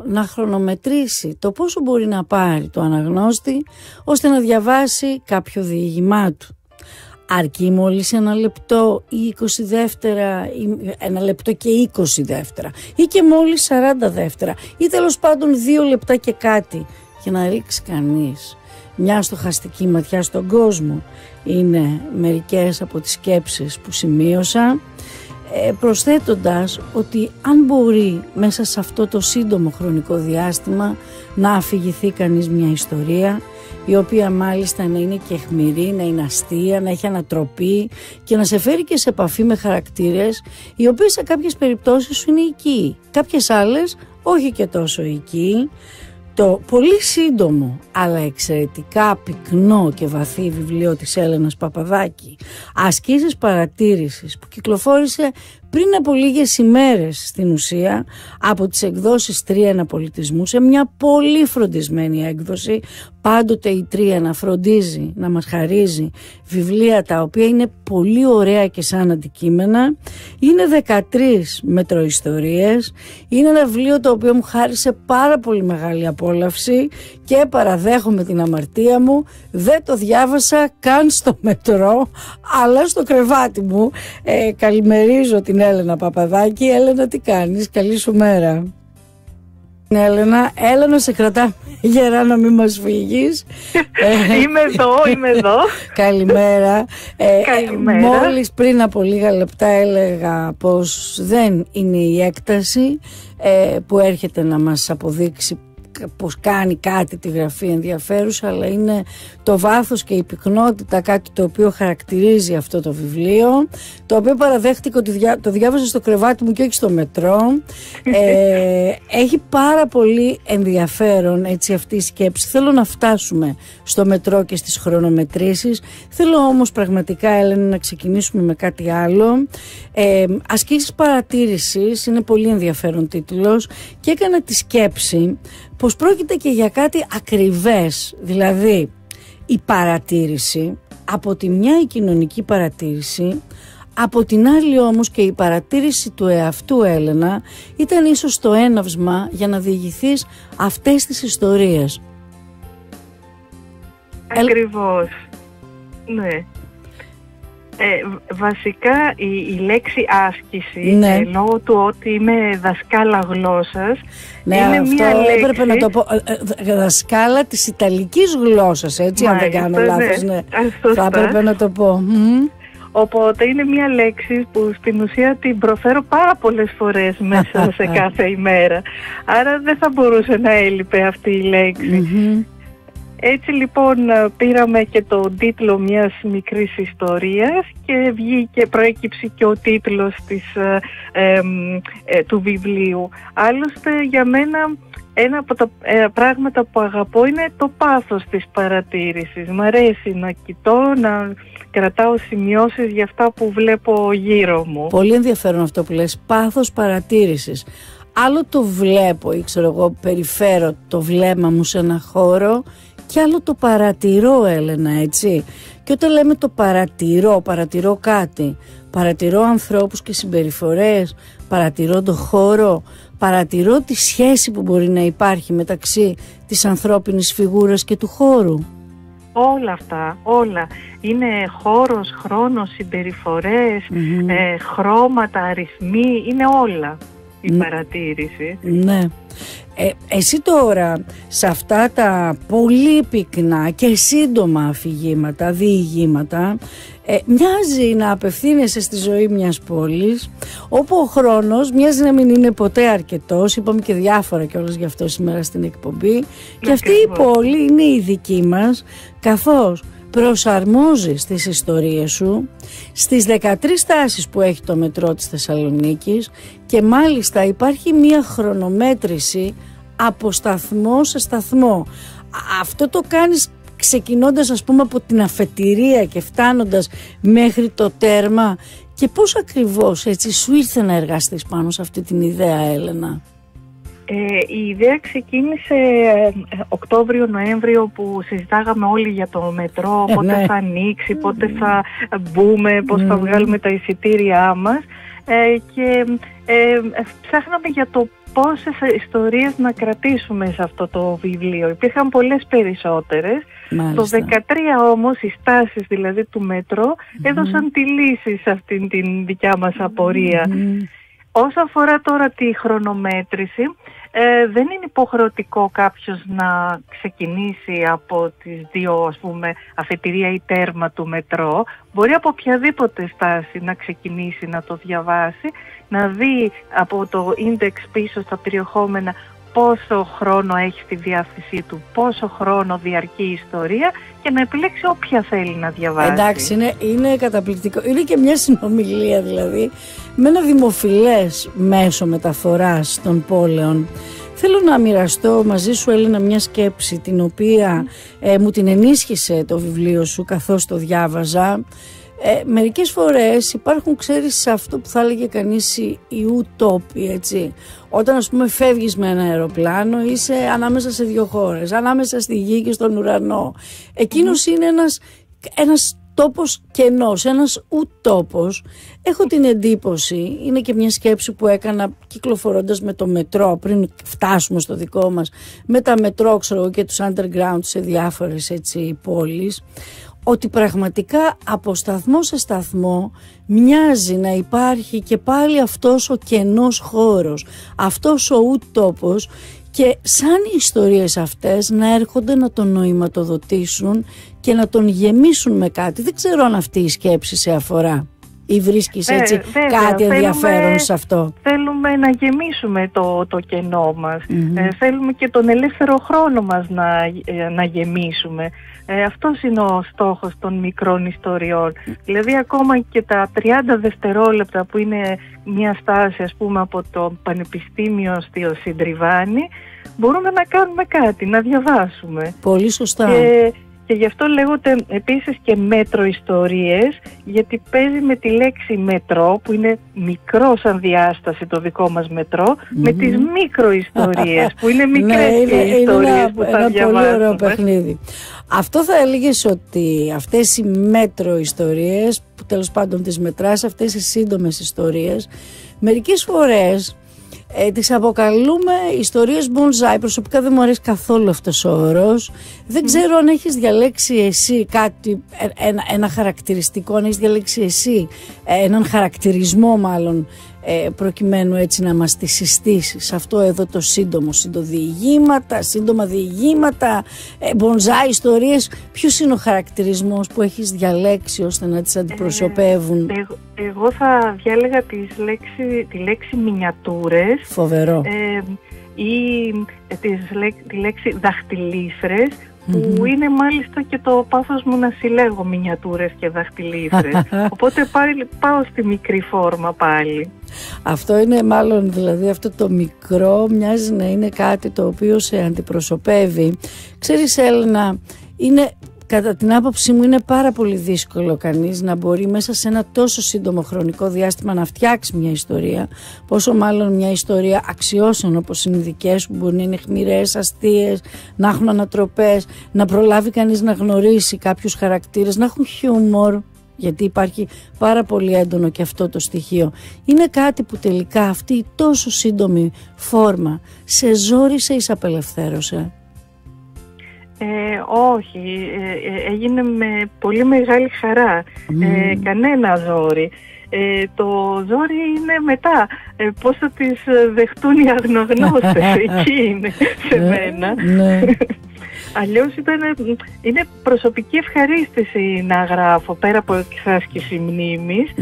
να χρονομετρήσει το πόσο μπορεί να πάρει το αναγνώστη ώστε να διαβάσει κάποιο διήγημά του. Αρκεί μόλις 1 λεπτό ή 20 δεύτερα, ή 1 λεπτό και 20 δεύτερα ή και μόλις 40 δεύτερα ή τέλος πάντων 2 λεπτά και κάτι για να ρίξει κανείς μια στοχαστική ματιά στον κόσμο. Είναι μερικές από τις σκέψεις που σημείωσα, προσθέτοντας ότι αν μπορεί μέσα σε αυτό το σύντομο χρονικό διάστημα να αφηγηθεί κανείς μια ιστορία η οποία μάλιστα να είναι και αιχμηρή, να είναι αστεία, να έχει ανατροπή και να σε φέρει και σε επαφή με χαρακτήρες οι οποίοι σε κάποιες περιπτώσεις σου είναι οικοί, κάποιες άλλες όχι και τόσο οικοί. Το πολύ σύντομο αλλά εξαιρετικά πυκνό και βαθύ βιβλίο της Έλενας Παπαδάκη, Ασκήσεις παρατήρησης, που κυκλοφόρησε πριν από λίγες ημέρες στην ουσία από τις εκδόσεις Τρίανα Πολιτισμού, σε μια πολύ φροντισμένη έκδοση. Πάντοτε η Τρίανα φροντίζει να μας χαρίζει βιβλία τα οποία είναι πολύ ωραία και σαν αντικείμενα. Είναι 13 μετροϊστορίες. Είναι ένα βιβλίο το οποίο μου χάρισε πάρα πολύ μεγάλη απόλαυση και παραδέχομαι την αμαρτία μου. Δεν το διάβασα καν στο μετρό, αλλά στο κρεβάτι μου. Καλημερίζω την Έλενα Παπαδάκη. Έλενα, τι κάνεις? Καλή σου μέρα. Έλενα, σε κρατάμε γερά να μην μας φύγεις. Είμαι εδώ. Καλημέρα. Καλημέρα. Μόλις πριν από λίγα λεπτά έλεγα πως δεν είναι η έκταση που έρχεται να μας αποδείξει πως κάνει κάτι τη γραφή ενδιαφέρουσα, αλλά είναι το βάθος και η πυκνότητα, κάτι το οποίο χαρακτηρίζει αυτό το βιβλίο, το οποίο παραδέχτηκα ότι το διάβασα στο κρεβάτι μου και όχι στο μετρό. Έχει πάρα πολύ ενδιαφέρον έτσι αυτή η σκέψη. Θέλω να φτάσουμε στο μετρό και στις χρονομετρήσεις. Θέλω όμως πραγματικά, Έλενα, να ξεκινήσουμε με κάτι άλλο. Ασκήσεις παρατήρησης είναι πολύ ενδιαφέρον τίτλος και έκανα τη σκέψη πως πρόκειται και για κάτι ακριβές, δηλαδή η παρατήρηση, από τη μια η κοινωνική παρατήρηση, από την άλλη όμως και η παρατήρηση του εαυτού, Έλενα, ήταν ίσως το έναυσμα για να διηγηθείς αυτές τις ιστορίες. Ακριβώς, ναι. Βασικά η λέξη άσκηση, ναι, λόγω του ότι είμαι δασκάλα γλώσσας, ναι, είναι αυτό μια λέξη... έπρεπε να το πω, δασκάλα της Ιταλικής γλώσσας, έτσι, αν δεν κάνω λάθος, ναι. Θα έπρεπε να το πω. Οπότε είναι μια λέξη που στην ουσία την προφέρω πάρα πολλές φορές μέσα σε κάθε ημέρα. Άρα δεν θα μπορούσε να έλειπε αυτή η λέξη. Έτσι λοιπόν πήραμε και τον τίτλο μιας μικρής ιστορίας και προέκυψε και ο τίτλος του βιβλίου. Άλλωστε για μένα ένα από τα πράγματα που αγαπώ είναι το πάθος της παρατήρησης. Μ' αρέσει να κοιτώ, να κρατάω σημειώσεις για αυτά που βλέπω γύρω μου. Πολύ ενδιαφέρον αυτό που λες, πάθος παρατήρησης. Άλλο το βλέπω ή ξέρω εγώ περιφέρω το βλέμμα μου σε ένα χώρο και άλλο το παρατηρώ, Έλενα, έτσι. Και όταν λέμε το παρατηρώ κάτι. Παρατηρώ ανθρώπους και συμπεριφορές, παρατηρώ το χώρο, παρατηρώ τη σχέση που μπορεί να υπάρχει μεταξύ της ανθρώπινης φιγούρας και του χώρου. Όλα αυτά, όλα. Είναι χώρος, χρόνος, συμπεριφορές, χρώματα, αριθμοί, είναι όλα η παρατήρηση. Ναι. Εσύ τώρα σε αυτά τα πολύ πυκνά και σύντομα αφηγήματα, διηγήματα, μοιάζει να απευθύνεσαι στη ζωή μιας πόλης όπου ο χρόνος μοιάζει να μην είναι ποτέ αρκετός. Είπαμε και διάφορα κιόλας γι' αυτό σήμερα στην εκπομπή. Και αυτή η πόλη είναι η δική μας, καθώς προσαρμόζεις τις ιστορίες σου στις 13 στάσεις που έχει το μετρό της Θεσσαλονίκης και μάλιστα υπάρχει μια χρονομέτρηση από σταθμό σε σταθμό. Αυτό το κάνεις ξεκινώντας ας πούμε από την αφετηρία και φτάνοντας μέχρι το τέρμα. Και πώς ακριβώς έτσι σου ήρθε να εργαστείς πάνω σε αυτή την ιδέα, Έλενα? Η ιδέα ξεκίνησε Οκτώβριο-Νοέμβριο που συζητάγαμε όλοι για το μετρό, πότε θα ανοίξει, πότε θα μπούμε, πώς θα βγάλουμε τα εισιτήριά μας και Ψάχναμε για το πόσες ιστορίες να κρατήσουμε σε αυτό το βιβλίο. Υπήρχαν πολλές περισσότερες. Μάλιστα. Το 2013 όμως οι στάσεις δηλαδή του Μέτρο έδωσαν τη λύση σε αυτήν την δικιά μας απορία. Όσον αφορά τώρα τη χρονομέτρηση, δεν είναι υποχρεωτικό κάποιος να ξεκινήσει από τις δύο, ας πούμε, αφετηρία ή τέρμα του Μετρό. Μπορεί από οποιαδήποτε στάση να ξεκινήσει να το διαβάσει, να δει από το ίντεξ πίσω στα περιεχόμενα πόσο χρόνο έχει στη διάθεσή του, πόσο χρόνο διαρκεί η ιστορία και να επιλέξει όποια θέλει να διαβάσει. Εντάξει, είναι καταπληκτικό. Είναι και μια συνομιλία δηλαδή με ένα δημοφιλές μέσο μεταφοράς των πόλεων. Θέλω να μοιραστώ μαζί σου, Έλληνα, μια σκέψη την οποία μου την ενίσχυσε το βιβλίο σου καθώς το διάβαζα. Μερικές φορές υπάρχουν, ξέρεις, αυτό που θα έλεγε κανείς οι ουτόποι, έτσι. Όταν, ας πούμε, φεύγεις με ένα αεροπλάνο, είσαι ανάμεσα σε δύο χώρες, ανάμεσα στη γη και στον ουρανό. Εκείνος είναι ένας τόπος κενός, ένας ουτόπος. Έχω την εντύπωση, είναι και μια σκέψη που έκανα κυκλοφορώντας με το μετρό πριν φτάσουμε στο δικό μας, με τα μετρό, ξέρω, και τους underground σε διάφορες, έτσι, πόλεις, ότι πραγματικά από σταθμό σε σταθμό μοιάζει να υπάρχει και πάλι αυτός ο κενός χώρος, αυτός ο ουτόπος, και σαν οι ιστορίες αυτές να έρχονται να τον νοηματοδοτήσουν και να τον γεμίσουν με κάτι. Δεν ξέρω αν αυτή η σκέψη σε αφορά ή βρίσκεις έτσι κάτι ενδιαφέρον σε αυτό. Θέλουμε να γεμίσουμε το κενό μας. Θέλουμε και τον ελεύθερο χρόνο μας να γεμίσουμε. Αυτός είναι ο στόχος των μικρών ιστοριών. Δηλαδή ακόμα και τα 30 δευτερόλεπτα που είναι μια στάση, ας πούμε, από το Πανεπιστήμιο στο Συντριβάνι, μπορούμε να κάνουμε κάτι, να διαβάσουμε. Πολύ σωστά. Και γι' αυτό λέγονται επίσης και μέτρο ιστορίες, γιατί παίζει με τη λέξη μετρό, που είναι μικρό σαν διάσταση το δικό μας μετρό, με τις μικροϊστορίες, που είναι μικρές ιστορίες που θα διαβάσουμε. Είναι ένα πολύ ωραίο παιχνίδι. Αυτό θα έλεγες ότι αυτές οι μέτρο ιστορίες, που τέλος πάντων τις μετράς, αυτές οι σύντομες ιστορίες, μερικές φορές τις αποκαλούμε ιστορίες bonsai. Προσωπικά δεν μου αρέσει καθόλου αυτός ο όρος. Δεν ξέρω αν έχεις διαλέξει εσύ κάτι, ένα χαρακτηριστικό, αν έχεις διαλέξει εσύ έναν χαρακτηρισμό μάλλον, προκειμένου έτσι να μας τη συστήσεις. Αυτό εδώ το σύντομα διηγήματα, bonsai ιστορίες. Ποιος είναι ο χαρακτηρισμός που έχεις διαλέξει ώστε να τις αντιπροσωπεύουν? Εγώ θα διάλεγα τη λέξη μινιατούρες. Φοβερό. Ή τη λέξη δαχτυλίφρες, που είναι μάλιστα και το πάθος μου να συλλέγω μινιατούρες και δαχτυλίφρες. Οπότε πάω στη μικρή φόρμα πάλι. Αυτό είναι μάλλον, δηλαδή αυτό το μικρό μοιάζει να είναι κάτι το οποίο σε αντιπροσωπεύει. Ξέρεις, Έλληνα, κατά την άποψή μου είναι πάρα πολύ δύσκολο κανείς να μπορεί μέσα σε ένα τόσο σύντομο χρονικό διάστημα να φτιάξει μια ιστορία, πόσο μάλλον μια ιστορία αξιώσεων όπως είναι οι δικές που μπορεί να είναι αιχμηρές, αστείες, να έχουν ανατροπές, να προλάβει κανείς να γνωρίσει κάποιους χαρακτήρες, να έχουν χιούμορ, γιατί υπάρχει πάρα πολύ έντονο και αυτό το στοιχείο. Είναι κάτι που τελικά αυτή η τόσο σύντομη φόρμα σε ζόρισε ή σε απελευθέρωσε? Όχι, έγινε με πολύ μεγάλη χαρά. Κανένα ζόρι. Το ζόρι είναι μετά. Πώς θα τις δεχτούν οι αγνογνώστες? Εκεί είναι σε μένα. Αλλιώς είναι προσωπική ευχαρίστηση να γράφω, πέρα από εξάσκηση μνήμης.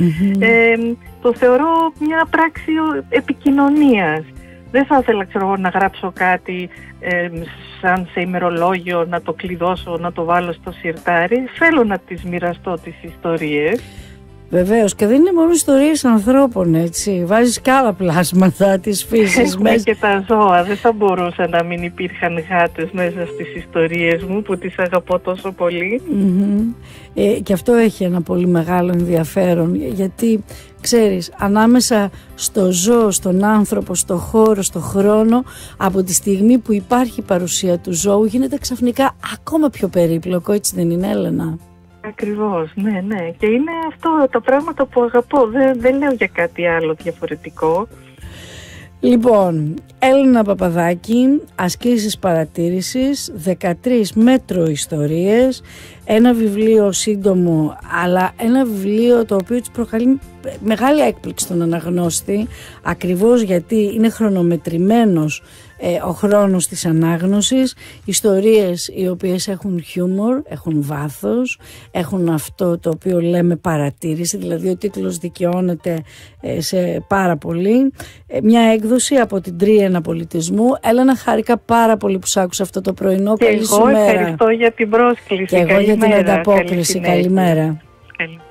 Το θεωρώ μια πράξη επικοινωνίας. Δεν θα ήθελα, να γράψω κάτι σαν σε ημερολόγιο, να το κλειδώσω, να το βάλω στο σιρτάρι. Θέλω να τις μοιραστώ τις ιστορίες. Βεβαίως, και δεν είναι μόνο ιστορίες ανθρώπων, έτσι. Βάζεις και άλλα πλάσματα της φύσης μέσα. Και τα ζώα. Δεν θα μπορούσα να μην υπήρχαν γάτες μέσα στις ιστορίες μου, που τις αγαπώ τόσο πολύ. Και αυτό έχει ένα πολύ μεγάλο ενδιαφέρον, γιατί ξέρεις, ανάμεσα στο ζώο, στον άνθρωπο, στο χώρο, στο χρόνο, από τη στιγμή που υπάρχει η παρουσία του ζώου, γίνεται ξαφνικά ακόμα πιο περίπλοκο, έτσι δεν είναι, Έλενα? Ακριβώς, ναι. Και είναι αυτό τα πράγματα που αγαπώ. Δεν λέω για κάτι άλλο διαφορετικό. Λοιπόν, Έλληνα Παπαδάκη, ασκήσεις παρατήρησης, 13 μέτρο ιστορίες, ένα βιβλίο σύντομο, αλλά ένα βιβλίο το οποίο της προκαλεί μεγάλη έκπληξη στον αναγνώστη, ακριβώς γιατί είναι χρονομετρημένος ο χρόνος της ανάγνωσης, ιστορίες οι οποίες έχουν χιούμορ, έχουν βάθος, έχουν αυτό το οποίο λέμε παρατήρηση, δηλαδή ο τίτλος δικαιώνεται σε πάρα πολύ. Μια έκδοση από την Τρίαινα Πολιτισμού. Έλενα, χάρηκα πάρα πολύ που σ' άκουσα αυτό το πρωινό. Και εγώ ευχαριστώ για την πρόσκληση. Και εγώ για την ανταπόκριση. Καλημέρα. Καλημέρα.